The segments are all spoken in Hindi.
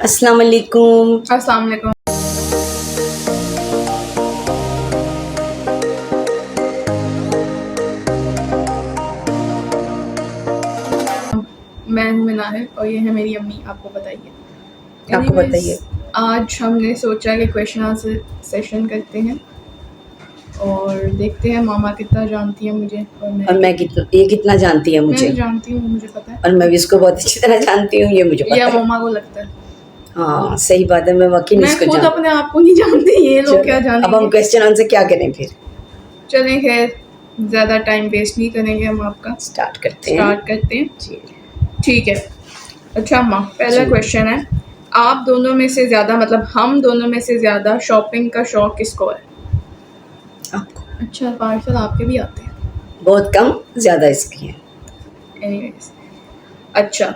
अस्सलाम वालेकुम। अस्सलाम वालेकुम। मैं हूँ मिनाहिल और ये है मेरी अम्मी। आपको बताइए। आपको बताइए। आज हमने सोचा कि क्वेश्चन आंसर सेशन करते हैं और देखते हैं मामा कितना जानती है मुझे और मैं कितना जानती है मैं मुझे, भी जानती हूँ, मुझे पता है। और मैं भी इसको बहुत अच्छी तरह जानती हूँ, ये मुझे पता या है। मामा को लगता है। हाँ सही बात है, मैं वाकई मैं इसको खुद जानती अपने आप को नहीं जानती, ये लोग क्या हूँ। अब हम जानेंगे। क्वेश्चन आंसर क्या करें फिर? चलें, खैर ज़्यादा टाइम वेस्ट नहीं करेंगे, हम आपका स्टार्ट करते हैं जी। ठीक है। अच्छा अम्मा, पहला जी। क्वेश्चन है, आप दोनों में से ज़्यादा, मतलब हम दोनों में से ज़्यादा शॉपिंग का शौक किसको है? आपको। अच्छा, पार्सल आपके भी आते हैं। बहुत कम, ज्यादा इसकी है। एनीवेज, अच्छा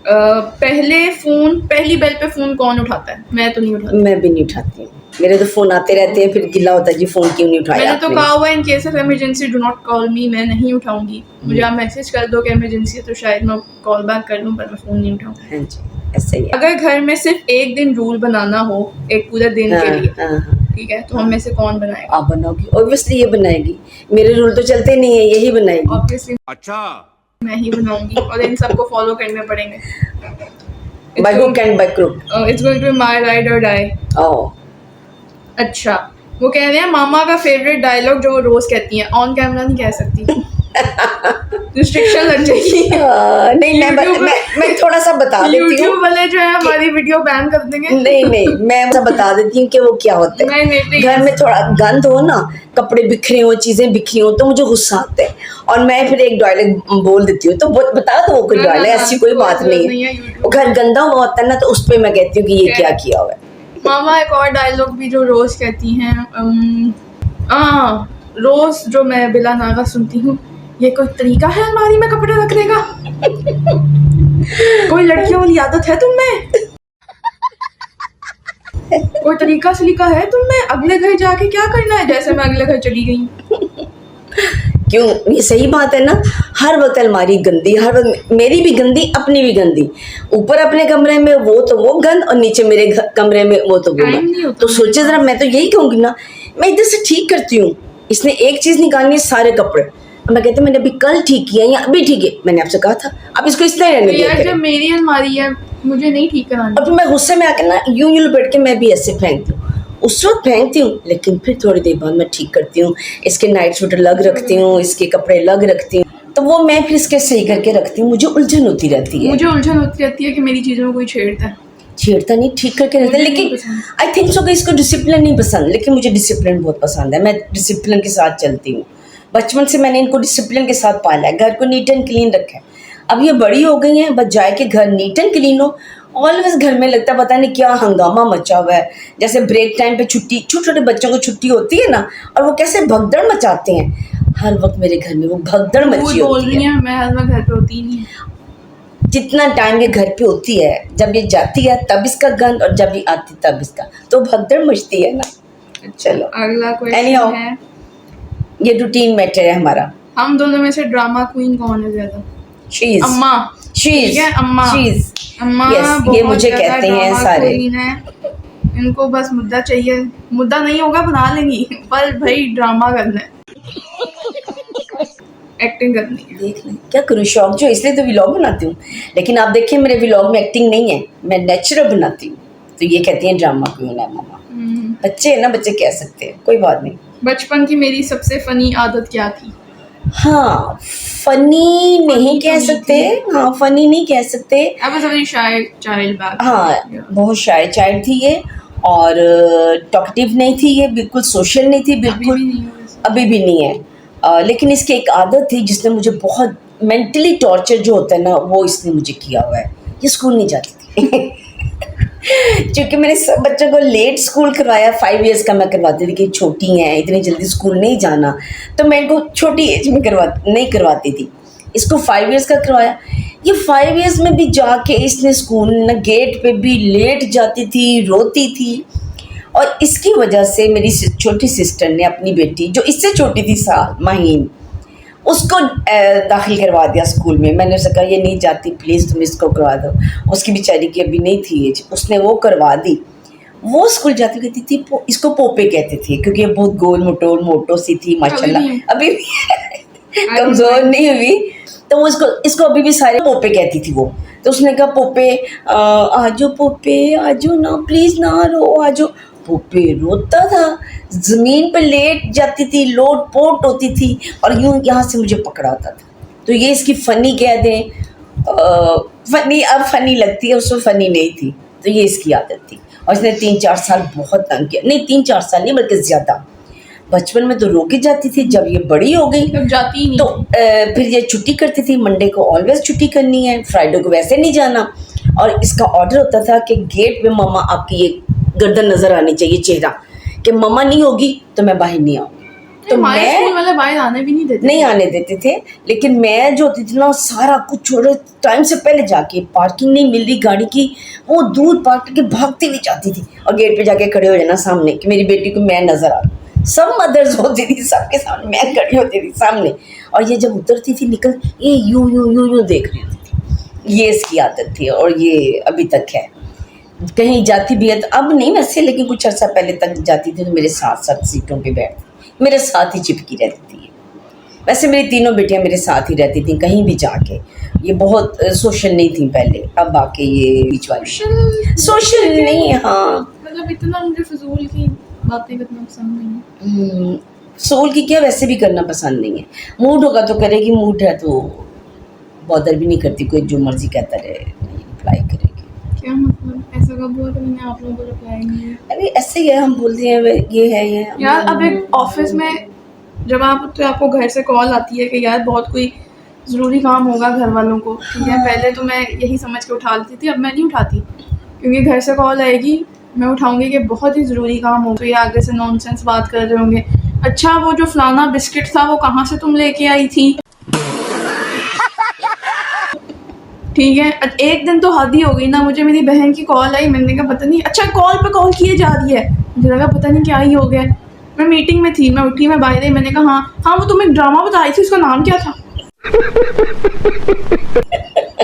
पहली बेल पे फ़ोन कौन उठाता है? मैं तो नहीं उठाती। मैं भी नहीं उठाती हूँ, मेरे तो फोन आते रहते हैं, फिर गिला होता है जी फोन क्यों नहीं उठाया मैंने तो आपने। कहा हुआ in case of emergency do not call मी, मैं नहीं उठाऊंगी। मुझे आप मैसेज कर दो कि इमरजेंसी है तो शायद मैं कॉल बैक कर लूँ, पर मैं फ़ोन नहीं उठाऊंगी। हाँ जी, ऐसा ही है। अगर घर में सिर्फ एक दिन रूल बनाना हो, एक पूरे दिन के लिए, हाँ, ठीक है, तो हम में से कौन बनाएगा? आप बनाओगी, ऑब्वियसली ये बनाएगी। मेरे रूल तो चलते नहीं है, यही बनाएगी। ऑब्वियसली अच्छा, मैं ही बनाऊंगी और इन सबको फॉलो करने पड़ेंगे। By hook and by crook. It's going to be my ride or die. Oh, अच्छा, वो कह रहे हैं मामा का फेवरेट डायलॉग जो वो रोज कहती हैं, ऑन कैमरा नहीं कह सकती, रिस्ट्रिक्शन लग जाएगी। नहीं मैं थोड़ा सा बता देती हूँ। यूट्यूब वाले जो है हमारी वीडियो बैन कर देंगे। नहीं मैं ऐसा बता देती हूँ कि वो क्या होता है। नहीं, घर में थोड़ा गंद हो ना, कपड़े बिखरे हो, चीजें बिखरी हो, तो मुझे गुस्सा आता है और मैं फिर एक डायलॉग बोल देती हूँ। तो बता दो कोई डायलॉग, ऐसी कोई बात नहीं है। घर गंदा हुआ होता है ना, तो उस पर मैं कहती हूँ कि ये क्या किया हुआ है। मामा एक और डायलॉग भी जो रोज कहती हैं, रोज जो मैं बिला नागा सुनती हूँ, ये कोई तरीका है अलमारी में कपड़े रखने का? कोई लड़कियों वाली आदत है तुम में? कोई तरीका सलीका है तुम में? अगले घर जाके क्या करना है, जैसे मैं अगले घर चली गई। क्यों, ये सही बात है ना। हर वक्त अलमारी गंदी, हर वक्त मेरी भी गंदी, अपनी भी गंदी। ऊपर अपने कमरे में वो गंद, और नीचे मेरे कमरे में वो तो गंद। तो सोचे जरा, मैं तो यही कहूंगी ना, मैं इधर से ठीक करती हूँ, इसने एक चीज निकालनी है, सारे कपड़े। मैं कहती हूँ मैंने अभी कल ठीक किया या अभी ठीक है, मैंने आपसे कहा था, अब इसको इस तरह रहने दिया यार, जब मेरी अलमारी है मुझे नहीं ठीक करानी। और फिर मैं गुस्से में आकर ना यूं लपेट के मैं भी ऐसे फेंकती हूँ। उस वक्त फेंकती हूँ, लेकिन फिर थोड़ी देर बाद मैं ठीक करती हूँ। इसके नाइट सूट अलग रखती हूँ, इसके कपड़े अलग रखती हूँ, तो वो मैं फिर इसके सही करके रखती हूँ। मुझे उलझन होती रहती है कि मेरी चीज़ों को कोई छेड़ता है। छेड़ता नहीं, ठीक करके रहता है। लेकिन आई थिंक सो कि इसको डिसिप्लिन नहीं पसंद, लेकिन मुझे डिसिप्लिन बहुत पसंद है। मैं डिसिप्लिन के साथ चलती हूँ। बचपन से मैंने इनको डिसिप्लिन के साथ पाला है, घर को नीट एंड क्लीन रखा है। अब ये बड़ी हो गई हैं, बस जाए कि घर नीट एंड क्लीन हो। ऑलवेज घर में लगता है पता नहीं क्या हंगामा मचा हुआ है। जैसे ब्रेक टाइम पे छुट्टी, छोटे छोटे बच्चों को छुट्टी होती है ना, और वो कैसे भगदड़ मचाते हैं। हर वक्त मेरे घर में वो भगदड़ मची होती है। मैं हर वक्त घर पे होती नहीं। जितना टाइम ये घर पे होती है, जब ये जाती है तब इसका गंद, और जब ये आती तब इसका, तो भगदड़ मचती है ना। चलो अगला क्वेश्चन है, ये रूटीन मैटर है हमारा। हम दोनों में से ड्रामा क्वीन कौन है ज्यादा? शीज। अम्मा। शीज। अम्मा। शीज। अम्मा yes, ये मुझे कहते हैं सारे। इनको बस मुद्दा चाहिए, मुद्दा नहीं होगा बना लेंगी, पर भाई ड्रामा करना है, एक्टिंग करनी है। देख लें क्या करूँ, शौक जो, इसलिए तो व्लॉग बनाती हूँ। लेकिन आप देखिए मेरे व्लॉग में एक्टिंग नहीं है, मैं नेचुरल बनाती हूँ। तो ये कहती हैं ड्रामा क्वीन है मामा। बच्चे है ना, बच्चे कह सकते हैं, कोई बात नहीं। बचपन की मेरी सबसे फनी आदत क्या थी? हाँ, फनी नहीं कह सकते। हाँ, फनी नहीं कह सकते। I was a very shy child back then. हाँ, बहुत शाय चाइल्ड थी ये, और टॉकटिव नहीं थी ये, बिल्कुल सोशल नहीं थी, बिल्कुल अभी भी नहीं है। लेकिन इसकी एक आदत थी जिसने मुझे बहुत मेंटली टॉर्चर जो होता है ना, वो इसने मुझे किया हुआ है। ये स्कूल नहीं जाती थी क्योंकि मैंने सब बच्चों को लेट स्कूल करवाया। 5 इयर्स का मैं करवाती थी कि छोटी हैं, इतनी जल्दी स्कूल नहीं जाना, तो मैं इनको छोटी एज में नहीं करवाती थी। इसको 5 इयर्स का करवाया। ये 5 इयर्स में भी जाके इसने स्कूल न, गेट पे भी लेट जाती थी, रोती थी। और इसकी वजह से मेरी छोटी सिस्टर ने अपनी बेटी, जो इससे छोटी थी साल, माहीन, उसको दाखिल करवा दिया स्कूल में। मैंने उससे कहा ये नहीं जाती, प्लीज़ तुम इसको करवा दो। उसकी बेचारी की अभी नहीं थी एज, उसने वो करवा दी। वो स्कूल जाती कहती थी इसको पोपे कहते थे क्योंकि ये बहुत गोल मटोल मोटो सी थी माशाल्लाह, अभी भी कमज़ोर नहीं हुई। तो वो इसको अभी भी सारे पोपे कहती थी वो। तो उसने कहा पोपे आजो पोपे आजो ना, प्लीज़ ना रो आजो। पोपे रोता था, ज़मीन पर लेट जाती थी, लोट पोट होती थी और यूं यहाँ से मुझे पकड़ाता था। तो ये इसकी फ़नी कह दें, फ़नी अब फ़नी लगती है, उसमें फ़नी नहीं थी। तो ये इसकी आदत थी और इसने 3-4 साल बहुत तंग किया। नहीं 3-4 साल नहीं बल्कि ज़्यादा। बचपन में तो रोके जाती थी, जब ये बड़ी हो गई तब जाती ही नहीं। तो फिर ये छुट्टी करती थी। मंडे को ऑलवेज छुट्टी करनी है, फ्राइडे को वैसे नहीं जाना। और इसका ऑर्डर होता था कि गेट पे मम्मा आपकी ये गर्दन नज़र आनी चाहिए, चेहरा, कि मम्मा नहीं होगी तो मैं बाहर नहीं आऊँगी। तो हमारे स्कूल मैं वाले बाहर आने भी नहीं देते। नहीं आने देते थे, लेकिन मैं जो होती थी ना सारा कुछ छोड़े टाइम से पहले जाके, पार्किंग नहीं मिल रही गाड़ी की, वो दूर पार्क करके भागती हुई जाती थी और गेट पे जाके खड़े हो जाना सामने कि मेरी बेटी को मैं नज़र आ। सब मदर्स होती थी, सबके सामने मैं खड़ी होती थी सामने, और ये जब उतरती थी निकल ये यूं यूं यूं यूं देख रही होती थी। ये इसकी आदत थी और ये अभी तक है। कहीं जाती भी है तो अब नहीं वैसे, लेकिन कुछ अर्सा पहले तक जाती थी तो मेरे साथ साथ सीटों पे बैठती, मेरे साथ ही चिपकी रहती थी। वैसे मेरी तीनों बेटियां मेरे साथ ही रहती थी कहीं भी जाके। ये बहुत सोशल नहीं थी पहले, अब आके ये बीच वाली सोशल नहीं। हाँ मतलब इतना मुझे फजूल की बातें करना पसंद नहीं है। सोल की क्या, वैसे भी करना पसंद नहीं है। मूड होगा तो करेगी, मूड है तो बॉदर भी नहीं करती, कोई जो मर्जी कहता रहे रिप्लाई करेगी। क्या मतलब ऐसा कब हुआ कि मैंने आप लोगों को रिप्लाई नहीं किया? अरे ऐसे ही है, हम बोलते हैं ये है ये। यार अब एक ऑफिस में जब आप तो आपको घर से कॉल आती है कि यार बहुत कोई ज़रूरी काम होगा घर वालों को, ठीक है। पहले तो मैं यही समझ के उठा लेती थी, अब मैं नहीं उठाती क्योंकि घर से कॉल आएगी, मैं उठाऊंगी कि बहुत ही ज़रूरी काम हो, तो ये आगे से नॉनसेंस बात कर रहे होंगे। अच्छा वो जो फलाना बिस्किट था वो कहाँ से तुम लेके आई थी, ठीक है। एक दिन तो हद ही हो गई ना, मुझे मेरी बहन की कॉल आई, मैंने कहा पता नहीं, अच्छा कॉल पे कॉल किए जा रही है, मुझे लगा पता नहीं क्या ही हो गया। मैं मीटिंग में थी, मैं उठी, मैं बाहर आई, मैंने कहा हाँ वो तुम एक ड्रामा बताई थी, उसका नाम क्या था?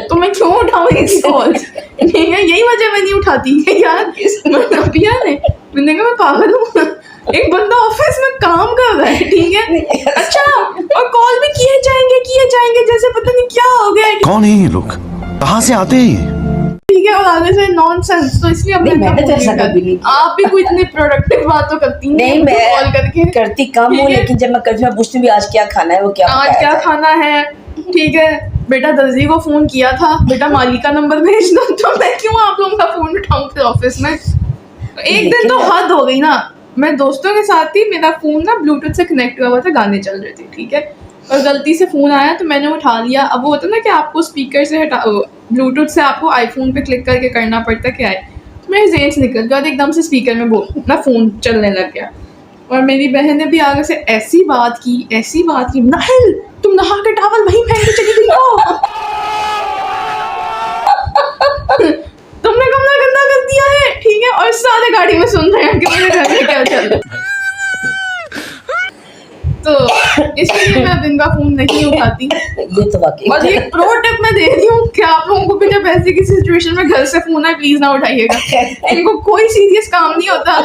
तो मैं क्यों उठाऊंगी इसकी कॉल? ठीक है, यही वजह मैं नहीं उठाती यार। मैंने कहा मैं पागल हूँ, एक बंदा ऑफिस में काम कर रहा है, ठीक है। अच्छा और कॉल भी किए जाएंगे जैसे पता नहीं क्या हो गया। कौन है ये लोग, कहाँ से आते हैं? ठीक है, और आगे से नॉनसेंस, तो इसलिए अब मैंने तो ऐसा कभी नहीं। आप भी कोई इतनी प्रोडक्टिव बात तो करती नहीं, मैं कॉल करके करती कम हूँ, लेकिन जब मैं करती हूँ पूछती हूँ आज क्या खाना है, वो क्या आज क्या खाना है, ठीक है। बेटा दर्जी को फोन किया था, बेटा माली का नंबर भेज दो, तो मैं क्यों आप लोगों का फोन उठाऊं फिर ऑफिस में? एक दिन तो हद हो गई ना। मैं दोस्तों के साथ थी, मेरा फोन ना ब्लूटूथ से कनेक्ट हुआ था, गाने चल रहे थे, ठीक है, और गलती से फोन आया तो मैंने उठा लिया। अब वो होता ना कि आपको स्पीकर से हटा, ब्लूटूथ से आपको आईफोन पे क्लिक करके करना पड़ता क्या है, तो मेरे जेन से निकल गया, एकदम से स्पीकर में ना फोन चलने लग गया। और मेरी बहन ने भी आगे से ऐसी बात की, नाहिल तुम नहा के टावल वहीं फेंक के चली गई हो, तुमने कमरा गंदा कर दिया है, ठीक है। और सारे गाड़ी में सुन रहे हैं कि मेरे घर में क्या चल रहा है। तो इसलिए मैं दिन का फोन नहीं उठाती। ये तो वाकई। और ये प्रो टिप मैं दे रही हूँ कि आप लोगों को भी जब ऐसी किसी सिचुएशन में घर से फोन आए प्लीज ना उठाइएगा। इनको कोई सीरियस काम नहीं होता,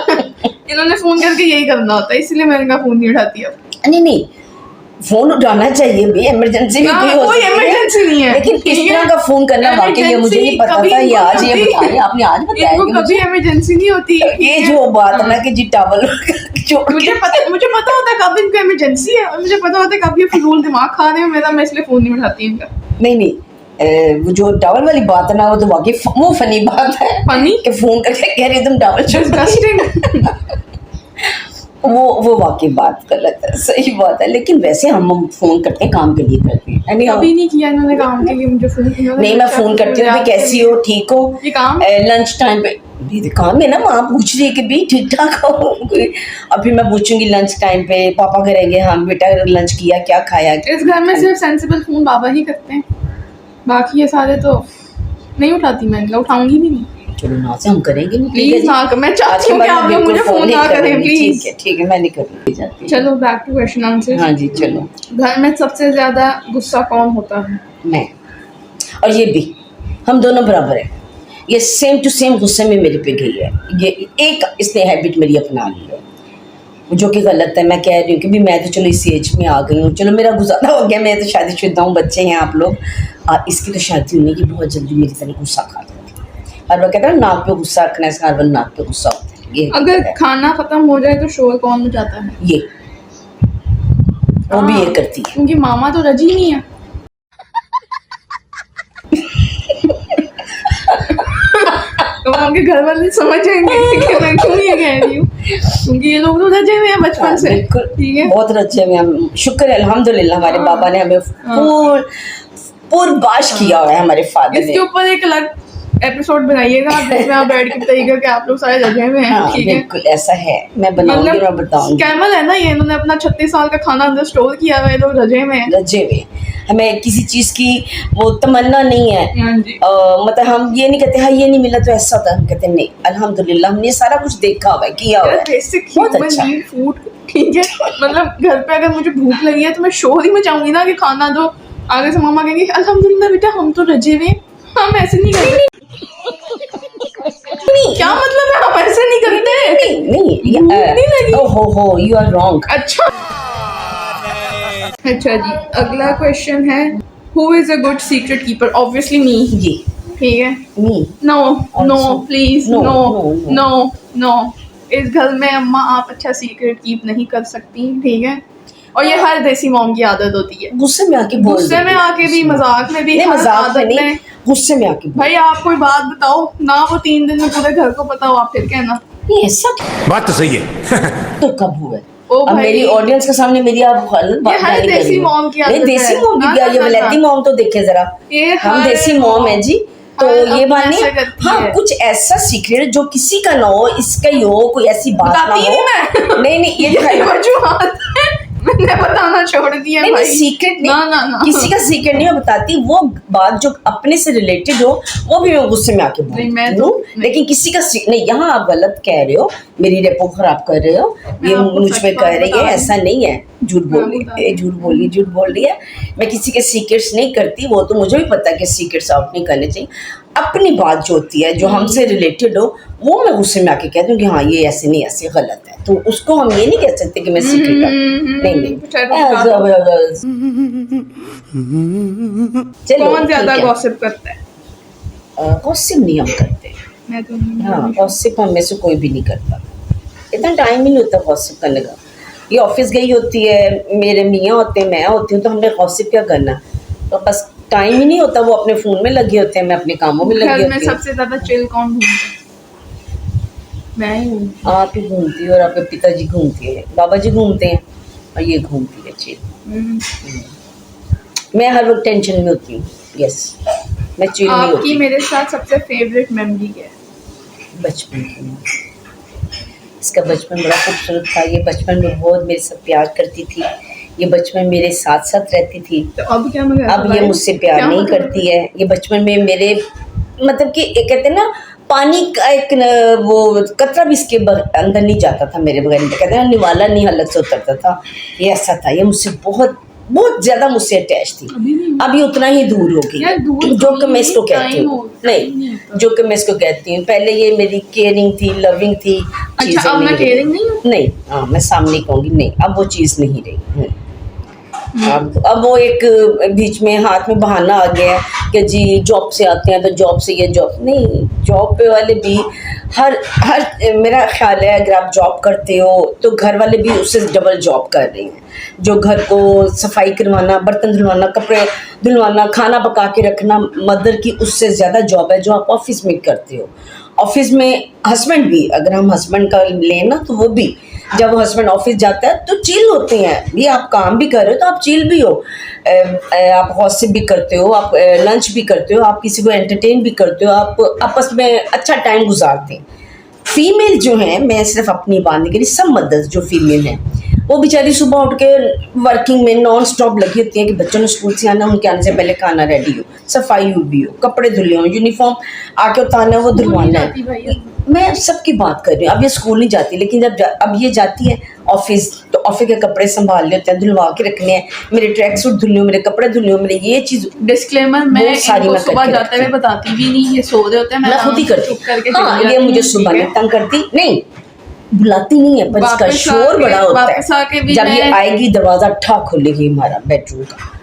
इन्होंने फोन करके यही करना होता है, इसलिए मैं इनका फोन नहीं उठाती अब। नहीं फोन उठाना चाहिए भी, इमरजेंसी भी कोई इमरजेंसी नहीं है, लेकिन किस तरह का फोन करना वाकई ये मुझे नहीं पता था। ये आज ये बताया आपने, आज बताया इनको कभी इमरजेंसी नहीं होती। ये जो बात ना कि जी टावल मुझे पता होता है कब इनको इमरजेंसी है, और मुझे पता होता है कब ये फिजूल दिमाग खा रहे हो मेरा, मैं इसलिए फोन नहीं उठाती इनका। नहीं वो जो टावल वाली बात है ना, वो तो वाकई वो फनी बात है। फनी कि फोन करके कह रही तुम टावल डिस्गस्टिंग। वो वाकई बात गलत है, सही बात है। लेकिन वैसे हम फोन करते हैं काम के लिए करते हैं। कभी नहीं किया इन्होंने काम के लिए मुझे फोन। नहीं मैं फोन करती हूँ, कैसी हो, ठीक हो, ये काम लंच टाइम पे काम है ना, माँ पूछ रही है कि भी ठीक ठाक हो। अभी मैं पूछूंगी लंच टाइम पे, पापा करेंगे हाँ बेटा लंच किया, क्या खाया। इस घर में सिर्फ सेंसिबल फोन बाबा ही करते हैं, बाकी ये सारे तो नहीं उठाती मैं, उठाऊंगी भी नहीं। चलो ना से हम करेंगे नहीं, ठीक है प्लीज जी। ना कर, मैं आज चाहती के हूँ बाद कि आप मैं लोग मुझे बिल्कुल फोन नहीं ना करें करूँगी, प्लीज। ठीक है मैं नहीं करूँगी जाती। चलो बैक टू क्वेश्चन आंसर। हाँ जी चलो। घर में सबसे ज्यादा गुस्सा कौन होता है? मैं और ये भी, हम दोनों बराबर हैं। ये सेम टू सेम गुस्से में मेरे पे गई है, ये एक इसने हैबिट मेरी अपना ली है, जो कि गलत है। मैं कह रही हूँ कि भी मैं तो चलो इस एज में आ गई हूँ, चलो मेरा गुजारा हो गया, मैं तो शादीशुदा हूँ, बच्चे हैं आप लोग। इसकी तो शादी होने की बहुत जल्दी मेरी तरह गुस्सा खा जाती है। हर बार कहता है नाक पे गुस्सा रखना है, हर बार नाक पे गुस्सा होता है। ये अगर हकीकत है। खाना खत्म हो जाए तो शोर कौन मचाता है? ये वो भी ये करती है। क्योंकि मामा तो रजी नहीं है। तो उनके घर वाले समझ जाएंगे कि मैं क्यों ये कह रही हूँ, क्योंकि ये लोग तो रजे हुए हैं बचपन से। बिल्कुल ठीक है। बहुत रचे में हम, शुक्र है अल्हम्दुलिल्लाह हमारे बाबा ने हमें पूर्वाश किया हुआ है, हमारे फादर इसके ने। ऊपर एक अलग एपिसोड बनाइएगा जिसमें आप बैठ के बताइएगा कि आप लोग सारे रजे हुए हैं। हाँ ठीक है। बिल्कुल ऐसा है, मैं बनाऊंगी और बताऊंगी। कैमल है ना ये, इन्होंने अपना 36 साल का खाना अंदर स्टोर किया हुआ है, लोग रजे में हैं। रजे हुए, हमें किसी चीज की वो तमन्ना नहीं है। हाँ जी। मतलब हम ये नहीं कहते हाँ ये नहीं मिला तो ऐसा होता है, हम कहते नहीं अल्हम्दुलिल्लाह हमने सारा कुछ देखा हुआ है, किया हुआ है। बेसिक बहुत ह्यूमन अच्छा। Need food. ठीक है। मतलब घर पे अगर मुझे भूख लगी है तो मैं शोर ही मचाऊंगी ना कि खाना दो। आगे से मामा कहेंगे अल्हम्दुलिल्लाह बेटा हम तो रजे हुए हैं, हम ऐसे नहीं करते। क्या मतलब है हम ऐसे नहीं करते? नहीं लगी। हो यू आर रॉन्ग। अच्छा जी, अगला क्वेश्चन है, who is a good secret keeper? Obviously me. ये ठीक है। Me no no Also, please no, no no, no. No no. इस घर में अम्मा आप अच्छा सीक्रेट कीप नहीं कर सकती। ठीक है। और ये हर देसी मॉम की आदत होती है, गुस्से में आके बोल गुस्से में देती है। आके भी, मजाक में भी, नहीं हर मजाक में आदत नहीं, में। गुस्से में आके बोल। भाई आप कोई बात बताओ ना, वो 3 दिन में पूरे घर को पता हो, आप फिर कहना। नहीं ऐसा बात तो सही है। तो कब हुआ है? ओ अब भाई, मेरी ऑडियंस के सामने मेरी आप गलत बात हर नहीं कर देसी रही हो। मॉम की नहीं आदत देसी है। मॉम ना, भी क्या, ना, ये ना, वलैती ना। मॉम तो देखे जरा, ये हम हर देसी मॉम है जी। तो हर ये अपना बात नहीं, ऐसा करती हाँ है। कुछ ऐसा सीक्रेट जो किसी का ना हो, इसका ही हो, कोई ऐसी बात ना बताती हो। नहीं मैं। नहीं नहीं ये ये वजूहात है, मैंने बताना छोड़ दिया नहीं भाई। नहीं सीक्रेट नहीं, ना ना ना, किसी का सीक्रेट नहीं मैं बताती, वो बात जो अपने से रिलेटेड हो वो भी मैं गुस्से में आके बोल नहीं, मैं देती तो- हूँ। लेकिन किसी का नहीं, यहाँ आप गलत कह रहे हो, मेरी रेपो खराब कर रहे हो, मैं ये आपको मुझ सच पे बात कर रही बता है, रही ऐसा नहीं है। झूठ मैं बोल आपको रही बता है, रही झूठ बोल रही है। मैं किसी के सीक्रेट्स नहीं करती, वो तो मुझे भी पता है कि सीक्रेट्स आउट नहीं करने चाहिए। अपनी बात जो होती है, जो हमसे रिलेटेड हो, वो मैं गुस्से में आके कहती हूँ कि हाँ ये ऐसे नहीं, ऐसे गलत है, तो उसको हम ये नहीं कह सकते कि मैं सीक्रेट नहीं चलो कौन ज्यादा गॉसिप करता है? गॉसिप नहीं हम करते। मैं तो नहीं। हाँ गॉसिप हम में से कोई भी नहीं करता, इतना टाइम ही नहीं होता गॉसिप करने का। ये ऑफिस गई होती है, मेरे मियाँ होते हैं, मैं होती हूँ, तो हमने गॉसिप क्या करना, तो बस टाइम ही नहीं होता। वो अपने फोन में लगे होते हैं, मैं अपने कामों में लगी घर में होती हूँ। सबसे ज्यादा चिल कौन घूमता है? मैं ही हूँ। आप ही घूमती है और आपके पिताजी घूमती है, बाबा जी घूमते हैं और ये घूमती है चिल। मैं हर वक्त टेंशन में होती हूँ। यस मैं चिल नहीं आपकी होती। मेरे साथ सबसे फेवरेट मेमोरी क्या है? बचपन की, इसका बचपन बड़ा खूबसूरत था। ये बचपन में बहुत मेरे साथ प्यार करती थी, ये बचपन में मेरे साथ साथ रहती थी। तो अब क्या मगर अब ये मुझसे प्यार नहीं करती है। ये बचपन में मेरे मतलब कि एक कहते हैं ना, पानी का एक वो कतरा भी इसके अंदर नहीं जाता था मेरे बगैर, कहते हैं ना निवाला नहीं हलक से उतरता था, ये ऐसा था। ये मुझसे बहुत बहुत ज्यादा मुझसे अटैच थी। अभी उतना ही दूर हो गई, यार, दूर जो कि मैं इसको time कहती हूँ। होता नहीं, जो कि मैं इसको कहती हूँ, पहले ये मेरी केयरिंग थी, लविंग थी। अच्छा अब मैं केयरिंग नहीं हूँ? नहीं, हाँ मैं सामने कहूँगी नहीं, अब वो चीज़ नहीं रही। अब वो एक बीच में हाथ में बहाना आ गया है कि जी जॉब से आते हैं तो जॉब से ये जॉब नहीं, जॉब पे वाले भी हर मेरा ख्याल है अगर आप जॉब करते हो तो घर वाले भी उससे डबल जॉब कर रहे हैं। जो घर को सफाई करवाना, बर्तन धुलवाना, कपड़े धुलवाना, खाना पका के रखना, मदर की उससे ज़्यादा जॉब है जो आप ऑफिस में करते हो। ऑफिस में हस्बैंड भी, अगर हम हस्बैंड का लें ना, तो वो भी जब हस्बैंड ऑफिस जाता है तो चिल होते हैं भी, आप काम भी कर रहे हो तो आप चिल भी हो, आप गॉसिप भी करते हो, आप लंच भी करते हो, आप किसी को एंटरटेन भी करते हो, आप आपस में अच्छा टाइम गुजारते हैं। फीमेल जो है, मैं सिर्फ अपनी बात नहीं करी, सब मदर्स जो फीमेल हैं वो बेचारी सुबह उठ के वर्किंग में नॉन स्टॉप लगी होती है कि बच्चों ने स्कूल से आना, उनके आने से पहले खाना रेडी हो, सफाई भी हो, कपड़े धुले हो, यूनिफॉर्म आके उतारना वो धुलवाना है। मैं सबकी बात कर रही हूँ। अब ये स्कूल नहीं जाती, लेकिन अब ये जाती है ऑफिस, तो ऑफिस के कपड़े संभाल लेते हैं, धुलवा के रखने हैं, मेरे ट्रैक सूट धुलने हो, मेरे कपड़े धुलने हो, मेरे ये चीज़। डिस्क्लेमर, मैं इनको सुबह जाते हुए बताती भी नहीं, ये सो रहे होते हैं, मैं खुद ही करती। हाँ, ये मुझे सुबह में तंग करती नहीं, बुलाती नहीं है, पर इसका शोर बड़ा होता है। जब ये आएगी दरवाजा ठा खोलेगी हमारा बेडरूम का,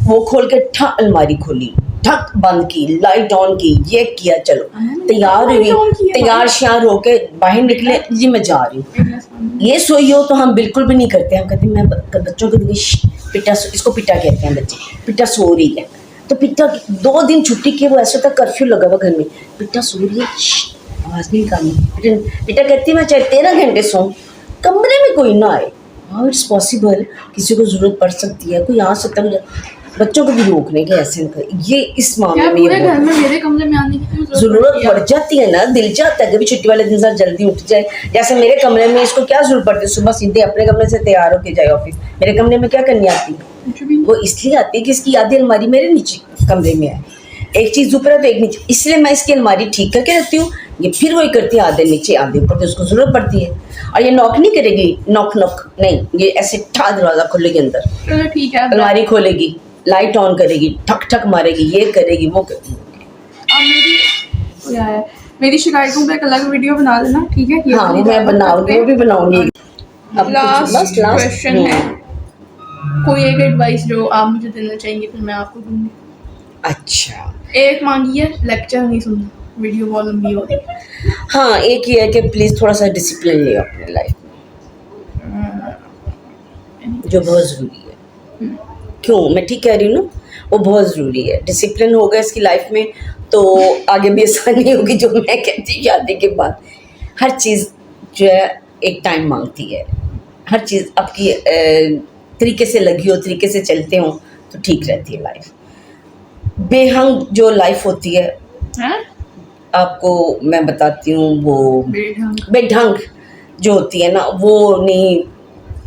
वो खोल के ठा अलमारी खोली, ठक बंद की, लाइट ऑन की, ये किया, चलो तैयार हुई, तैयार श्यार होके बाहर निकले, जी मैं जा रही हूँ। ये सोई हो तो हम बिल्कुल भी नहीं करते, हम कहते मैं बच्चों को पिटा, इसको पिटा कहते हैं, बच्चे पिटा सो रही है, तो पिटा 2 दिन छुट्टी की, वो ऐसा था कर्फ्यू लगा हुआ घर में, पिटा सो रही है, आवाज़ नहीं निकालनी। बेटा कहती है मैं चाहे 13 घंटे सोऊं, कमरे में कोई ना आए। हाउ इट्स पॉसिबल, किसी को ज़रूरत पड़ सकती है, कोई आ सकता है, बच्चों को भी रोकने के ऐसे ये इस मामले में पूरे घर में मेरे कमरे में आने की ज़रूरत पड़ जाती है ना, दिल चाहता है कि छुट्टी वाले दिन जल्दी उठ जाए। जैसे मेरे कमरे में इसको क्या जरूरत पड़ती है, सुबह सीधे अपने कमरे से तैयार होके जाए ऑफिस, मेरे कमरे में क्या करनी आती है? वो इसलिए आती है कि इसकी आधी अलमारी मेरे नीचे कमरे में है, एक चीज़ ऊपर है तो एक नीचे, इसलिए मैं इसकी अलमारी ठीक करके रखती हूँ। ये फिर वही करती है, आधे नीचे आधे ऊपर, तो उसको ज़रूरत पड़ती है। और ये नॉक नहीं करेगी, नॉक नहीं, ये ऐसे ठा दरवाज़ा खोलेगी अंदर, चलो ठीक है, अलमारी खोलेगी, लाइट ऑन करेगी, ठक ठक मारेगी, ये करेगी, वो करेगी। मेरी शिकायतों पे एक अलग वीडियो बना देना, ठीक है? हाँ, मैं बनाऊंगी, वो भी बनाऊंगी। अब लास्ट क्वेश्चन है, कोई एक एडवाइस जो आप मुझे देना चाहेंगे, फिर मैं आपको दूंगी। अच्छा, एक मांगी है, लेक्चर नहीं सुनना, वीडियो बहुत लंबी हो रही है। हाँ, एक ही है कि प्लीज़ थोड़ा सा डिसिप्लिन ले अपने लाइफ में, जो बहुत ज़रूरी है। क्यों, मैं ठीक कह रही हूँ ना, वो बहुत ज़रूरी है। डिसिप्लिन होगा इसकी लाइफ में तो आगे भी आसानी होगी। जो मैं कहती हूँ, शादी के बाद हर चीज़ जो है एक टाइम मांगती है, हर चीज़ आपकी तरीके से लगी हो, तरीके से चलते हो तो ठीक रहती है लाइफ। बेहंग जो लाइफ होती है, आपको मैं बताती हूँ, वो बेढंग जो होती है ना, वो नहीं।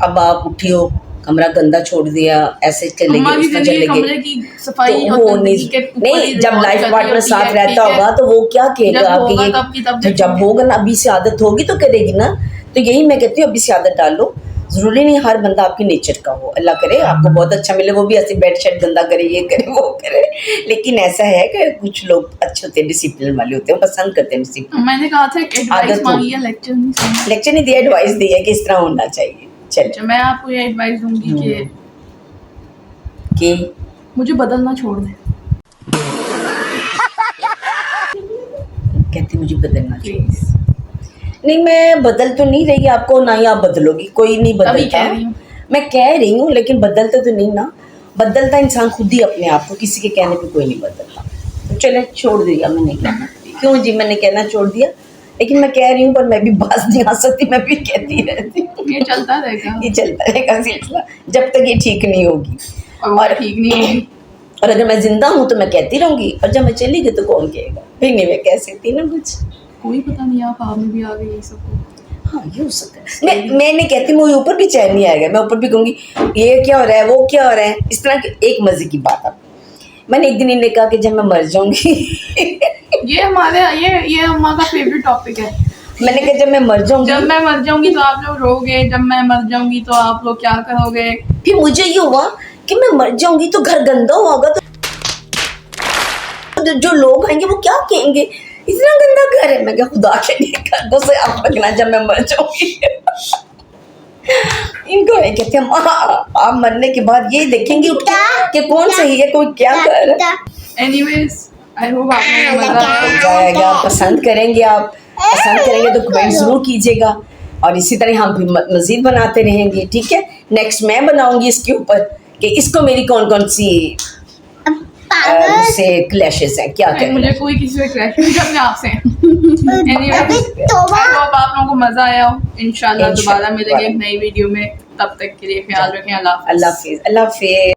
अब आप उठी हो, कमरा गंदा छोड़ दिया, ऐसे चलेगी, उस पर चलेगी, सफाई तो वो नहीं। जब लाइफ पार्टनर साथ रहता होगा तो वो क्या कहेगा आपकी, ये जब होगा ना, अभी से आदत होगी तो करेगी ना। तो यही मैं कहती हूँ, अभी से आदत डालो। ज़रूरी नहीं हर बंदा आपकी नेचर का हो, अल्लाह करे आपको बहुत अच्छा मिले, वो भी ऐसे बेड शेड गंदा करे, ये करे, वो करे। लेकिन ऐसा है कि कुछ लोग अच्छे होते हैं, डिसिप्लिन वाले होते हैं, पसंद करते हैं डिसिप्लिन। मैंने कहा था एडवाइस मांगी है, लेक्चर नहीं सुना। लेक्चर नहीं दिया, एडवाइस दी है कि इस तरह होना चाहिए। चलिए, मैं आपको ये एडवाइस दूंगी कि मुझे बदलना छोड़ दे। कहती मुझे बदलना चाहिए। नहीं, मैं बदल तो नहीं रही आपको, ना ही आप बदलोगी, कोई नहीं बदलता। मैं कह रही हूँ, लेकिन बदलते तो नहीं ना, बदलता इंसान खुद ही अपने आप को, किसी के कहने पे कोई नहीं बदलता। तो चले, छोड़ दिया मैंने कहना। क्यों जी, मैंने कहना छोड़ दिया, लेकिन मैं कह रही हूँ, पर मैं भी बात नहीं आ सकती, मैं भी कहती रहती हूँ। ये चलता रहेगा, ये चलता रहेगा सिलसिला, जब तक ये ठीक नहीं होगी। और ठीक नहीं होगी, और अगर मैं जिंदा हूँ तो मैं कहती रहूँगी, और जब मैं चली गई तो कौन कहेगा? फिर नहीं मैं कह सकती ना कुछ। कोई पता नहीं, आप में भी आ गई ये सब। हाँ, ये हो सकता है। मैं नहीं कहती, मुझे ऊपर भी चैन नहीं आएगा, मैं ऊपर भी कहूँगी ये क्या हो रहा है, वो क्या हो रहा है, इस तरह की एक मजे की बात। अब मैंने एक दिन इन्हें कहा कि जब मैं मर जाऊंगी ये हमारे ये अम्मा का फेवरेट टॉपिक है। मैंने कहा जब मैं मर जाऊंगी तो आप लोग रोगे, जब मैं मर जाऊंगी तो आप लोग क्या करोगे। फिर मुझे ये हुआ कि मैं मर जाऊंगी तो घर गंदा होगा, तो जो लोग आएंगे वो क्या कहेंगे, इतना गंदा घर है। मैं क्या, खुदा के लिए घर को से आप रखना जब मैं मर जाऊंगी। इनको ये कहते हैं, आप मरने के बाद ये देखेंगे उठ के कौन सही है, कोई क्या कर रहा है। एनीवेज, आई होप आपको मजा आएगा, पसंद करेंगे आप, पसंद करेंगे तो कमेंट जरूर कीजिएगा, और इसी तरह हम भी मजीद बनाते रहेंगे। ठीक है, नेक्स्ट मैं बनाऊंगी इसके ऊपर कि इसको मेरी कौन कौन सी से क्लैशेस हैं, क्या करें। मुझे कोई किसी से क्लैश नहीं, अपने आप से। एनीवेज, आई होप आप लोगों को मजा आया हो। इंशाल्लाह दोबारा मिलेंगे एक नई वीडियो में, तब तक के लिए ख्याल रखें। अल्लाह हाफिज। अल्लाह हाफिज।